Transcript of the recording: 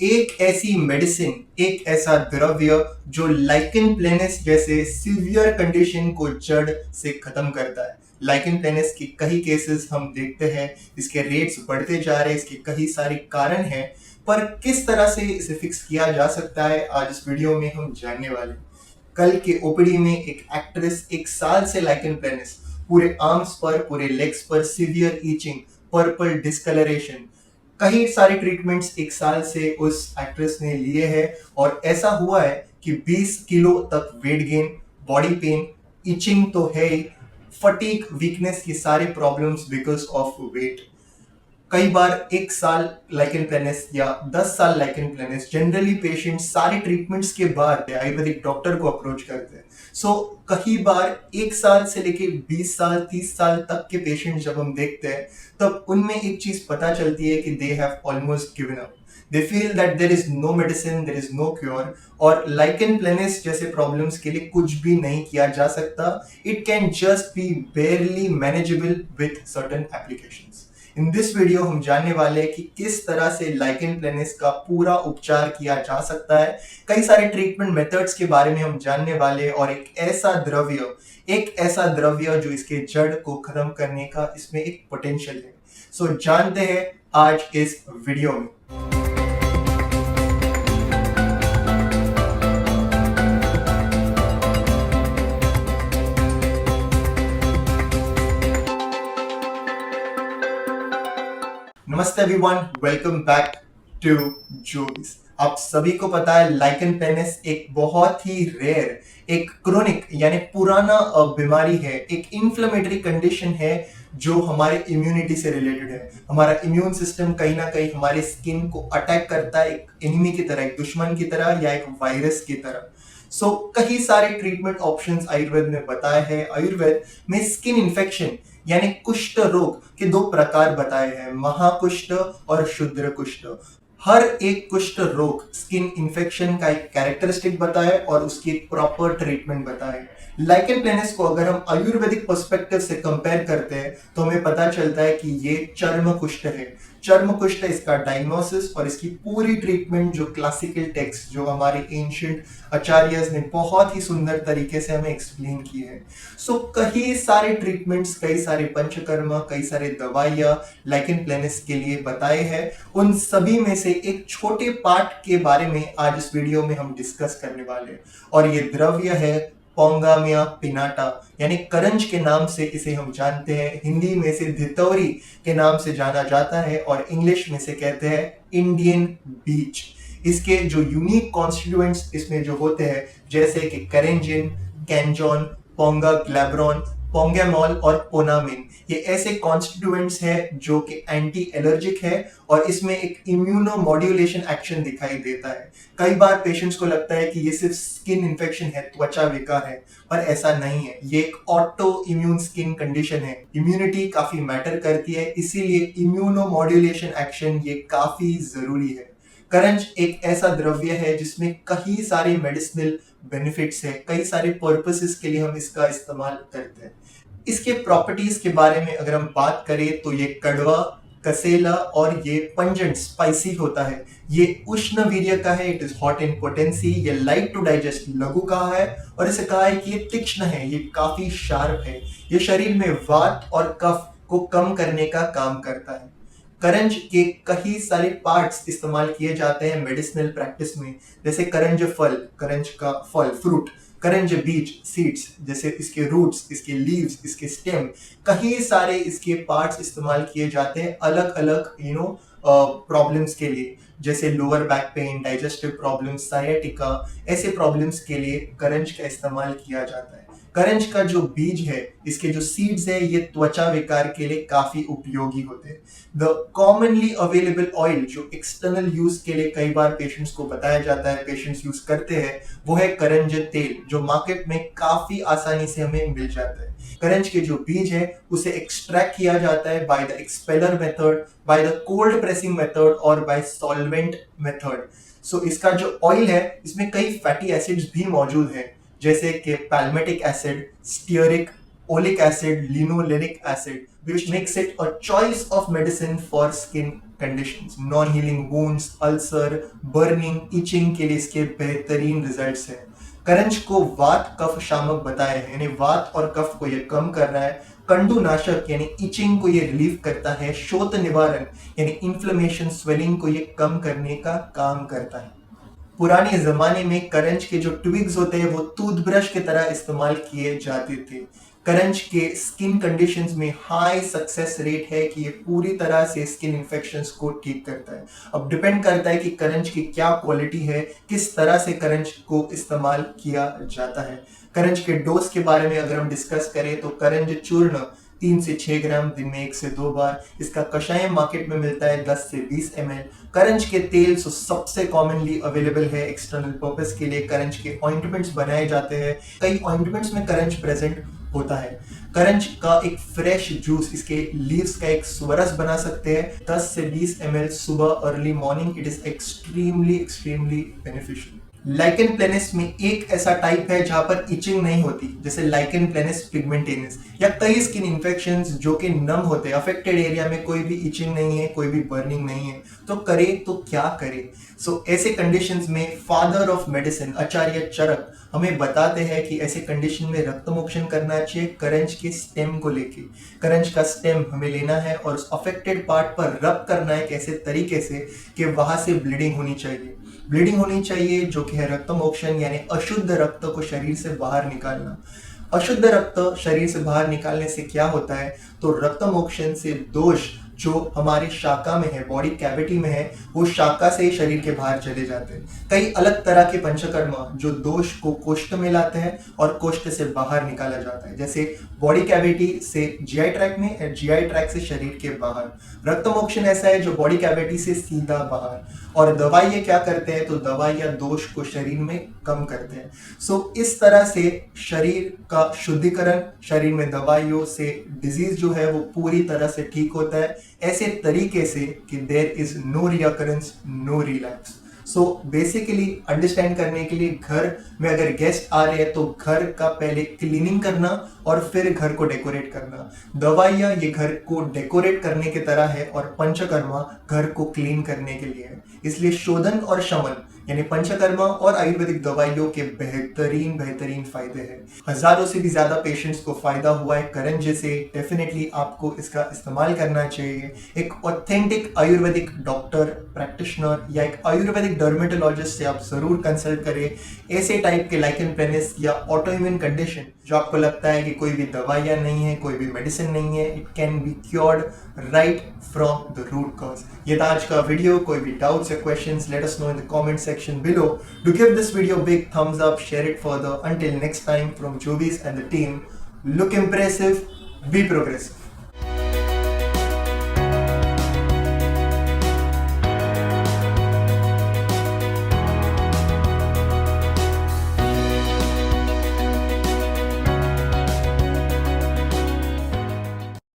एक ऐसी मेडिसिन, एक ऐसा द्रव्य जो लाइकेन प्लेनस जैसे सीवियर कंडीशन को जड़ से खत्म करता है। लाइकेन प्लेनस के कई केसेस हम देखते हैं, इसके रेट्स बढ़ते जा रहे हैं, इसके कई सारे कारण हैं, पर किस तरह से इसे फिक्स किया जा सकता है आज इस वीडियो में हम जानने वाले हैं। कल के ओपीडी में एक एक्ट्रेस 1 साल से लाइकेन प्लेनस, पूरे आर्म्स पर, पूरे लेग्स पर सीवियर ईचिंग, पर्पल डिस्कलरेशन, कई सारे ट्रीटमेंट्स 1 साल से उस एक्ट्रेस ने लिए हैं और ऐसा हुआ है कि 20 किलो तक weight gain, body pain, itching तो है ही, फटीग, वीकनेस, ये सारे प्रॉब्लम्स बिकॉज ऑफ वेट। कई बार 1 साल लाइकेन प्लेनस या 10 साल लाइकेन प्लेनस, जनरली पेशेंट सारे ट्रीटमेंट्स के बाद आयुर्वेदिक डॉक्टर को अप्रोच करते हैं। सो कई बार 1 साल से लेके 20 साल 30 साल तक के पेशेंट जब हम देखते हैं तब उनमें एक चीज पता चलती है कि they have almost given up. They feel that there is no medicine, there is no cure, और लाइकेन प्लेनस जैसे प्रॉब्लम्स के लिए कुछ भी नहीं किया जा सकता। It can just be barely manageable with certain applications. In this video हम जानने वाले हैं कि किस तरह से लाइकेन प्लेनस का पूरा उपचार किया जा सकता है। कई सारे ट्रीटमेंट मेथड्स के बारे में हम जानने वाले हैं और एक ऐसा द्रव्य जो इसके जड़ को खत्म करने का इसमें एक पोटेंशियल है। सो जानते हैं आज इस वीडियो में। नमस्ते everyone, welcome back to Joyce. आप सभी को पता है लाइकेन प्लेनस एक बहुत ही रेयर, एक क्रोनिक यानी पुराना बीमारी है, एक इन्फ्लेमेटरी कंडीशन है जो हमारे इम्यूनिटी से रिलेटेड है। हमारा इम्यून सिस्टम कहीं ना कहीं हमारे स्किन को अटैक करता है, एक एनिमी की तरह, एक दुश्मन की तरह या एक वायरस की तरह। सो कई सारे ट्रीटमेंट ऑप्शंस आयुर्वेद ने बताए हैं। आयुर्वेद में स्किन इन्फेक्शन यानी कुष्ठ रोग के 2 प्रकार बताए हैं, महाकुष्ठ और क्षुद्र कुष्ठ। हर एक कुष्ठ रोग स्किन इन्फेक्शन का एक कैरेक्टरिस्टिक बताए और उसकी एक प्रॉपर ट्रीटमेंट बताए। लाइकेन प्लेनस को अगर हम आयुर्वेदिक पर्सपेक्टिव से कंपेयर करते हैं तो हमें पता चलता है कि ये चर्म कुष्ठ है। चर्म कुष्ठ इसका डायग्नोसिस और इसकी पूरी ट्रीटमेंट जो क्लासिकल टेक्स्ट, जो हमारे एंशिएंट आचार्यस ने बहुत ही सुंदर तरीके से हमें एक्सप्लेन किए हैं। सो कई सारे ट्रीटमेंट्स, कई सारे पंचकर्म, कई सारे दवाइयां लाइकेन प्लेनस के लिए बताए हैं। उन सभी में से एक छोटे पार्ट के बारे में आज इस वीडियो में हम डिस्कस करने वाले हैं और ये द्रव्य है पोंगामिया पिनाटा, यानी करंज के नाम से इसे हम जानते हैं। हिंदी में से धितौरी के नाम से जाना जाता है और इंग्लिश में से कहते हैं इंडियन बीच। इसके जो यूनिक कॉन्स्टिट्यूएंट्स इसमें जो होते हैं, जैसे कि करेंजिन, कैंजोन, पोंगा ग्लैब्रॉन, पोंगेमॉल और पोनामिन, ये ऐसे कॉन्स्टिट्यूएंट्स हैं जो कि एंटी एलर्जिक है और इसमें एक इम्यूनो मॉड्यूलेशन एक्शन दिखाई देता है। कई बार पेशेंट्स को लगता है कि ये सिर्फ स्किन इन्फेक्शन है, त्वचा विकार है, पर ऐसा नहीं है। ये एक ऑटो इम्यून स्किन कंडीशन है। इम्यूनिटी काफी मैटर करती है, इसीलिए इम्यूनो मॉड्यूलेशन एक्शन ये काफी जरूरी है। करंज एक ऐसा द्रव्य है जिसमें कई सारे मेडिसिनल बेनिफिट्स है, कई सारे पर्पसेस के लिए हम इसका इस्तेमाल करते हैं। इसके प्रॉपर्टीज के बारे में अगर हम बात करें तो ये कड़वा, कसेला और ये पंजेंट, स्पाइसी होता है। ये उष्ण वीर्य का है, it is hot in potency. ये लाइट टू डाइजेस्ट, लघु कहा है, और इसे कहा है कि ये तीक्ष्ण है, ये काफी शार्प है। ये शरीर में वात और कफ को कम करने का काम करता है। करंज के कई सारे पार्ट्स इस्तेमाल किए जाते हैं मेडिसिनल प्रैक्टिस में, जैसे करंज फल, करंज का फल, फ्रूट, करंज बीज, सीड्स, जैसे इसके रूट्स, इसके लीव्स, इसके स्टेम, कई सारे इसके पार्ट्स इस्तेमाल किए जाते हैं अलग अलग प्रॉब्लम्स के लिए, जैसे lower back pain, digestive problems, sciatica, ऐसे प्रॉब्लम्स के लिए करंज का इस्तेमाल किया जाता है। करंज का जो बीज है, इसके जो सीड्स है, ये त्वचा विकार के लिए काफी उपयोगी होते हैं। द कॉमनली अवेलेबल ऑयल जो एक्सटर्नल यूज के लिए कई बार पेशेंट्स को बताया जाता है, पेशेंट्स यूज करते हैं, वो है करंज तेल, जो मार्केट में काफी आसानी से हमें मिल जाता है। करंज के जो बीज है उसे एक्सट्रैक्ट किया जाता है by the expeller method, by the cold pressing method और बाय सॉल्वेंट मेथड। सो इसका जो ऑयल है इसमें कई फैटी एसिड्स भी मौजूद है, जैसे कि palmitic acid, stearic, oleic acid, linolenic acid, which makes it a choice of medicine for skin conditions. Non-healing wounds, ulcer, burning, itching के लिए इसके बेहतरीन रिजल्ट्स हैं। करंज को वात कफ शामक बताया है, यानी वात और कफ को ये कम कर रहा है। कंडू नाशक यानी इचिंग को ये रिलीव करता है। शोथ निवारण यानी इन्फ्लेमेशन स्वेलिंग को ये कम करने का काम करता है। पुराने जमाने में करंज के जो ट्विग्स होते हैं वो टूथब्रश की तरह इस्तेमाल किए जाते थे। करंज के स्किन कंडीशंस में हाई सक्सेस रेट है कि ये पूरी तरह से स्किन इन्फेक्शंस को ठीक करता है। अब डिपेंड करता है कि करंज की क्या क्वालिटी है, किस तरह से करंज को इस्तेमाल किया जाता है। करंज के डोज के बारे में अगर हम डिस्कस करें तो करंज चूर्ण 3 से 6 ग्राम दिन में 1 से 2 बार। इसका कषाय मार्केट में मिलता है 10 से 20 ml। करंज के तेल सबसे कॉमनली अवेलेबल है एक्सटर्नल पर्पस के लिए। करंज के ऑइंटमेंट्स बनाए जाते हैं, कई ऑइंटमेंट्स में करंज प्रेजेंट होता है। करंज का एक फ्रेश जूस, इसके लीव्स का एक स्वरस बना सकते हैं 10 से 20 ml सुबह early morning. It is extremely beneficial. Lichen planus में एक ऐसा टाइप है जहां पर इचिंग नहीं होती, जैसे लाइकेन प्लेनिस पिगमेंटेनिस, या कई स्किन इन्फेक्शंस जो कि नम होते हैं। अफेक्टेड एरिया में कोई भी इचिंग नहीं है, कोई भी बर्निंग नहीं है, तो करे तो क्या करे। ऐसे कंडीशंस में फादर ऑफ मेडिसिन आचार्य चरक हमें बताते हैं कि ऐसे कंडीशन में रक्तमोक्षण करना चाहिए करंज के स्टेम को लेके। करंज का स्टेम हमें लेना है और उस अफेक्टेड पार्ट पर रब करना है ऐसे तरीके से कि वहां से ब्लीडिंग होनी चाहिए जो कि है रक्तमोक्षण, यानी अशुद्ध रक्त को शरीर से बाहर निकालना। अशुद्ध रक्त शरीर से बाहर निकालने से क्या होता है, तो रक्तमोक्षण से दोष जो हमारे शाखा में है, बॉडी कैविटी में है, वो शाखा से शरीर के बाहर चले जाते हैं। कई अलग तरह के पंचकर्मा जो दोष को कोष्ठ में लाते हैं और कोष्ठ से बाहर निकाला जाता है, जैसे बॉडी कैविटी से जीआई ट्रैक्ट में और जीआई ट्रैक्ट से शरीर के बाहर। रक्तमोक्षण ऐसा है जो बॉडी कैविटी से सीधा बाहर। और दवाइयाँ क्या करते हैं, तो दवाइयाँ दोष को शरीर में कम करते हैं। इस तरह से शरीर का शुद्धिकरण, शरीर में दवाइयों से डिजीज जो है वो पूरी तरह से ठीक होता है, ऐसे तरीके से कि there is no recurrence, no relapse. Basically understand करने के लिए घर में अगर गेस्ट आ रहे हैं तो घर का पहले क्लीनिंग करना और फिर घर को डेकोरेट करना। दवाइयाँ ये घर को डेकोरेट करने की तरह है और पंचकर्मा घर को क्लीन करने के लिए है। इसलिए शोधन और शमन यानी पंचकर्मा और आयुर्वेदिक दवाइयों के बेहतरीन फायदे हैं। हजारों से भी ज्यादा पेशेंट्स को फायदा हुआ है करंज से। डेफिनेटली आपको इसका इस्तेमाल करना चाहिए। एक ऑथेंटिक आयुर्वेदिक डॉक्टर, प्रैक्टिशनर या एक आयुर्वेदिक डर्मेटोलॉजिस्ट से आप जरूर कंसल्ट करें। ऐसे टाइप के लाइकेन प्लेनिस या ऑटोइम्यून कंडीशन जो आपको लगता है कि कोई भी दवाइयाँ नहीं है, कोई भी मेडिसिन नहीं है, it can be cured right from the root cause. ये था आज का वीडियो। कोई भी डाउट्स या questions, let us know in the comment section below. Do give this video a big thumbs up, share it further. Until next time, from Jovis and the team, look impressive, be progressive.